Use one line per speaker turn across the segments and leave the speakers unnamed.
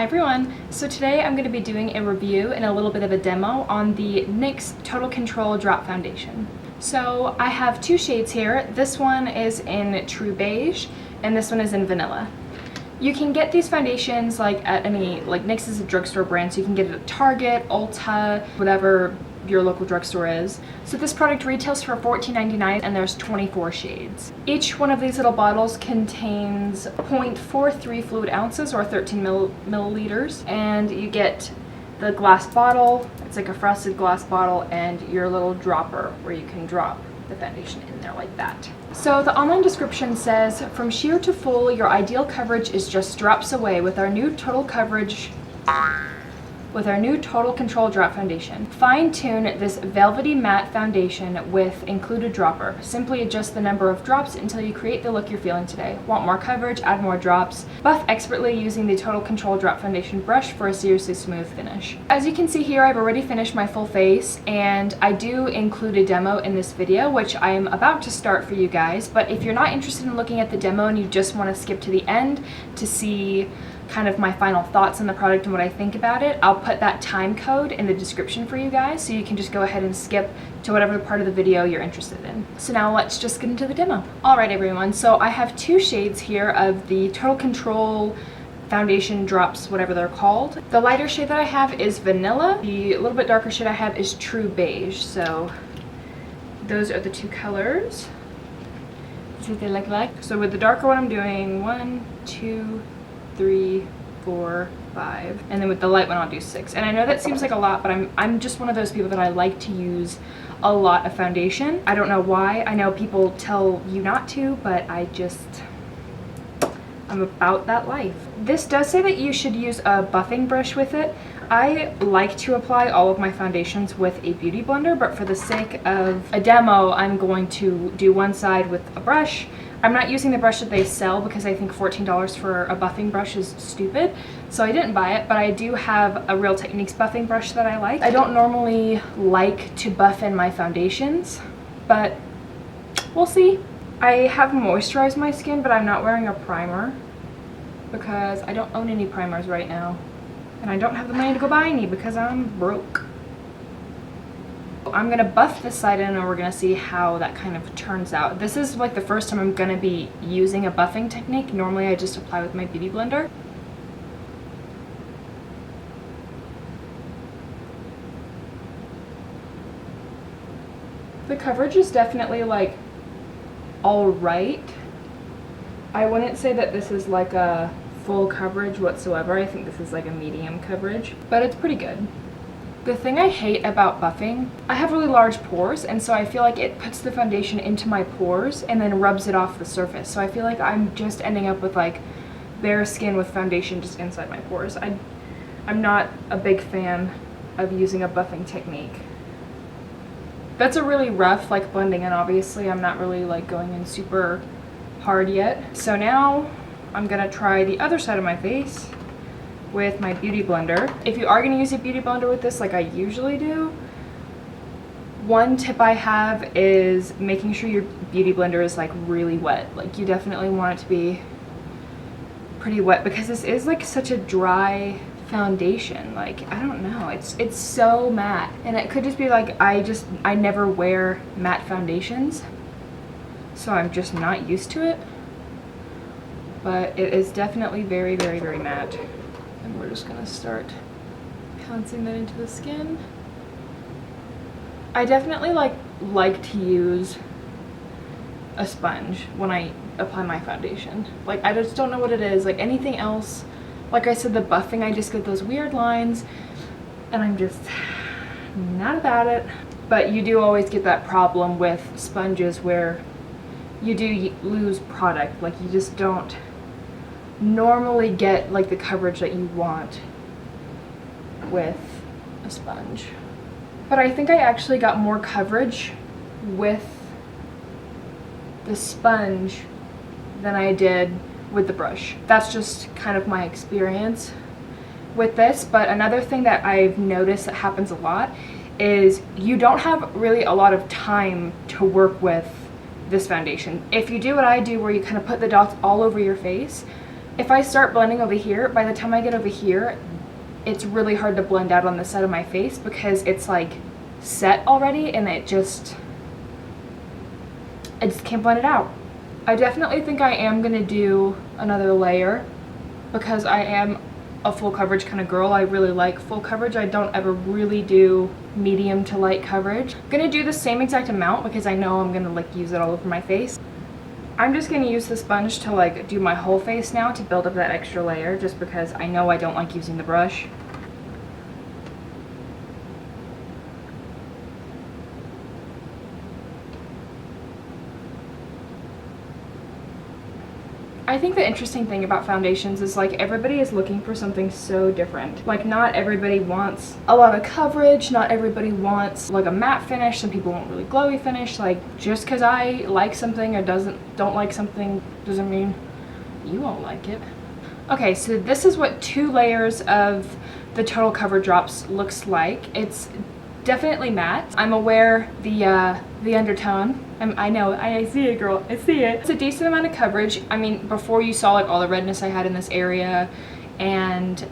everyone, so today I'm going to be doing a review and a little bit of a demo on the NYX Total Control Drop Foundation. So I have two shades here. This one is in True Beige and this one is in Vanilla. You can get these foundations like at any, like NYX is a drugstore brand, so you can get it at Target, Ulta, whatever your local drugstore is. So this product retails for $14.99 and there's 24 shades. Each one of these little bottles contains 0.43 fluid ounces or 13 milliliters, and you get the glass bottle. It's like a frosted glass bottle and your little dropper where you can drop the foundation in there like that. So the online description says, from sheer to full, your ideal coverage is just drops away with our new Total Control Drop Foundation. Fine-tune this velvety matte foundation with included dropper. Simply adjust the number of drops until you create the look you're feeling today. Want more coverage? Add more drops. Buff expertly using the Total Control Drop Foundation brush for a seriously smooth finish. As you can see here, I've already finished my full face, and I do include a demo in this video, which I am about to start for you guys. But if you're not interested in looking at the demo and you just want to skip to the end to see kind of my final thoughts on the product and what I think about it, I'll put that time code in the description for you guys, so you can just go ahead and skip to whatever part of the video you're interested in. So now let's just get into the demo. Alright everyone, so I have two shades here of the Total Control foundation drops, whatever they're called. The lighter shade that I have is Vanilla. The little bit darker shade I have is True Beige. So those are the two colors. See what they look like. So with the darker one I'm doing 1, 2, 3, 4, 5, and then with the light one I'll do 6. And I know that seems like a lot, but I'm just one of those people that I like to use a lot of foundation. I don't know why. I know people tell you not to, but I'm about that life. This does say that you should use a buffing brush with it. I like to apply all of my foundations with a beauty blender, but for the sake of a demo, I'm going to do one side with a brush. I'm not using the brush that they sell because I think $14 for a buffing brush is stupid, so I didn't buy it, but I do have a Real Techniques buffing brush that I like. I don't normally like to buff in my foundations, but we'll see. I have moisturized my skin, but I'm not wearing a primer because I don't own any primers right now, and I don't have the money to go buy any because I'm broke. I'm gonna buff this side in and we're gonna see how that kind of turns out. This is like the first time I'm gonna be using a buffing technique. Normally I just apply with my beauty blender. The coverage is definitely like all right. I wouldn't say that this is like a full coverage whatsoever. I think this is like a medium coverage, but it's pretty good. The thing I hate about buffing, I have really large pores, and so I feel like it puts the foundation into my pores and then rubs it off the surface. So I feel like I'm just ending up with like bare skin with foundation just inside my pores. I'm not a big fan of using a buffing technique. That's a really rough like blending in, obviously. I'm not really like going in super hard yet. So now I'm gonna try the other side of my face with my beauty blender. If you are going to use a beauty blender with this like I usually do, one tip I have is making sure your beauty blender is like really wet. Like you definitely want it to be pretty wet because this is like such a dry foundation. Like I don't know, it's so matte, and it could just be like I never wear matte foundations, so I'm just not used to it, but it is definitely very, very, very matte. And we're just gonna start pouncing that into the skin. I definitely like to use a sponge when I apply my foundation. Like I just don't know what it is. Like anything else, like I said, the buffing, I just get those weird lines and I'm just not about it. But you do always get that problem with sponges where you do lose product. Like you just don't normally get like the coverage that you want with a sponge. But I think I actually got more coverage with the sponge than I did with the brush. That's just kind of my experience with this. But another thing that I've noticed that happens a lot is you don't have really a lot of time to work with this foundation. If you do what I do, where you kind of put the dots all over your face, if I start blending over here, by the time I get over here, it's really hard to blend out on the side of my face because it's like set already and I just can't blend it out. I definitely think I am gonna do another layer because I am a full coverage kind of girl. I really like full coverage. I don't ever really do medium to light coverage. I'm gonna do the same exact amount because I know I'm gonna like use it all over my face. I'm just gonna use the sponge to like do my whole face now to build up that extra layer just because I know I don't like using the brush. I think the interesting thing about foundations is like everybody is looking for something so different. Like not everybody wants a lot of coverage, not everybody wants like a matte finish, some people want really glowy finish. Like just because I like something or don't like something doesn't mean you won't like it. Okay, so this is what 2 layers of the Total Cover Drops looks like. It's definitely matte. I'm aware the undertone. I know, I see it, girl, I see it. It's a decent amount of coverage. I mean, before you saw like all the redness I had in this area and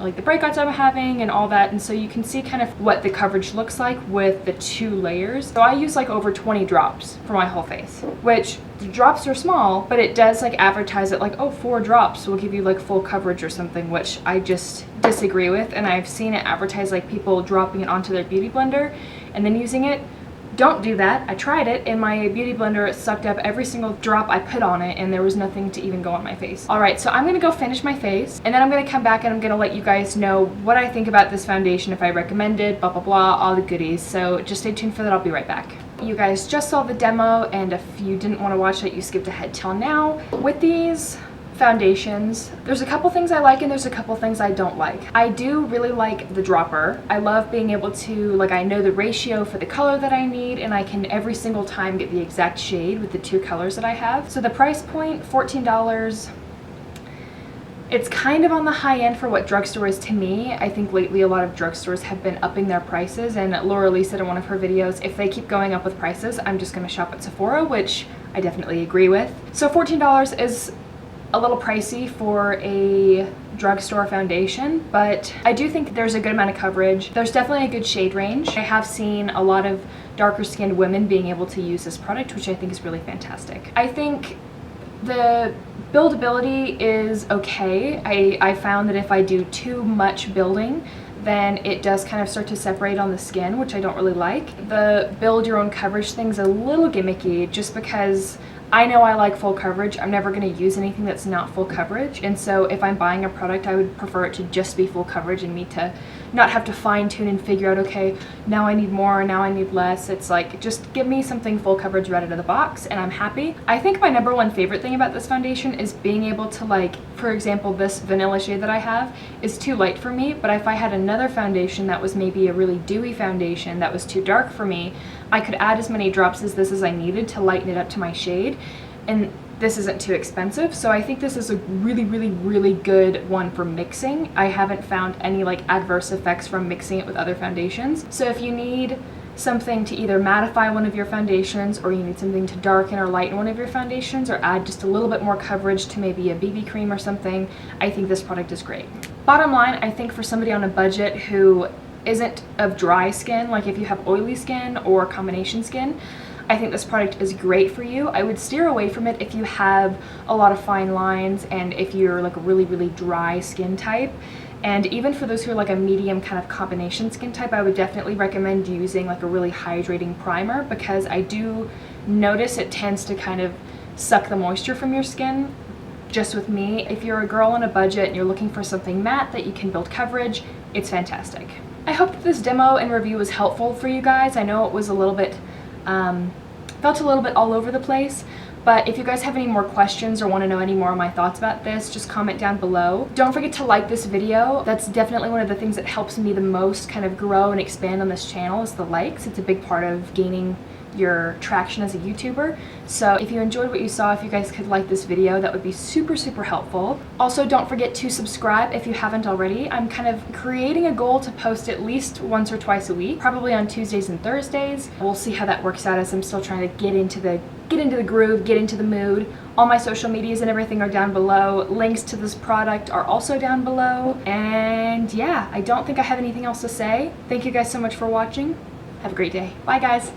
like the breakouts I'm having and all that, and so you can see kind of what the coverage looks like with the 2 layers. So I use like over 20 drops for my whole face, which the drops are small, but it does like advertise it like, oh, 4 drops will give you like full coverage or something, which I just disagree with. And I've seen it advertised like people dropping it onto their beauty blender and then using it. Don't do that. I tried it and my beauty blender sucked up every single drop I put on it and there was nothing to even go on my face. Alright, so I'm gonna go finish my face and then I'm gonna come back and I'm gonna let you guys know what I think about this foundation, if I recommend it, blah blah blah, all the goodies. So just stay tuned for that, I'll be right back. You guys just saw the demo, and if you didn't want to watch it, you skipped ahead till now. With these foundations, there's a couple things I like and there's a couple things I don't like. I do really like the dropper. I love being able to, like, I know the ratio for the color that I need and I can every single time get the exact shade with the 2 colors that I have. So the price point, $14. It's kind of on the high end for what drugstore is to me. I think lately a lot of drugstores have been upping their prices, and Laura Lee said in one of her videos, if they keep going up with prices, I'm just gonna shop at Sephora, which I definitely agree with. So $14 is a little pricey for a drugstore foundation, but I do think there's a good amount of coverage. There's definitely a good shade range. I have seen a lot of darker skinned women being able to use this product, which I think is really fantastic. I think the buildability is okay. I found that if I do too much building, then it does kind of start to separate on the skin, which I don't really like. The build your own coverage thing's a little gimmicky just because I know I like full coverage. I'm never going to use anything that's not full coverage, and so if I'm buying a product, I would prefer it to just be full coverage and me to not have to fine tune and figure out, okay, now I need more, now I need less. It's like, just give me something full coverage right out of the box and I'm happy. I think my #1 favorite thing about this foundation is being able to, like, for example, this vanilla shade that I have is too light for me, but if I had another foundation that was maybe a really dewy foundation that was too dark for me, I could add as many drops as this as I needed to lighten it up to my shade, and this isn't too expensive. So I think this is a really, really, really good one for mixing. I haven't found any like adverse effects from mixing it with other foundations. So if you need something to either mattify one of your foundations, or you need something to darken or lighten one of your foundations, or add just a little bit more coverage to maybe a BB cream or something, I think this product is great. Bottom line, I think for somebody on a budget who isn't of dry skin, like if you have oily skin or combination skin, I think this product is great for you. I would steer away from it if you have a lot of fine lines and if you're like a really, really dry skin type. And even for those who are like a medium kind of combination skin type, I would definitely recommend using like a really hydrating primer, because I do notice it tends to kind of suck the moisture from your skin. Just with me, if you're a girl on a budget and you're looking for something matte that you can build coverage, it's fantastic. I hope that this demo and review was helpful for you guys. I know it was a little bit felt a little bit all over the place, but if you guys have any more questions or want to know any more of my thoughts about this, just comment down below. Don't forget to like this video. That's definitely one of the things that helps me the most kind of grow and expand on this channel, is the likes. It's a big part of gaining your traction as a YouTuber. So if you enjoyed what you saw, if you guys could like this video, that would be super, super helpful. Also, don't forget to subscribe if you haven't already. I'm kind of creating a goal to post at least once or twice a week, probably on Tuesdays and Thursdays. We'll see how that works out as I'm still trying to get into the groove, get into the mood. All my social medias and everything are down below. Links to this product are also down below. And yeah, I don't think I have anything else to say. Thank you guys so much for watching. Have a great day. Bye guys.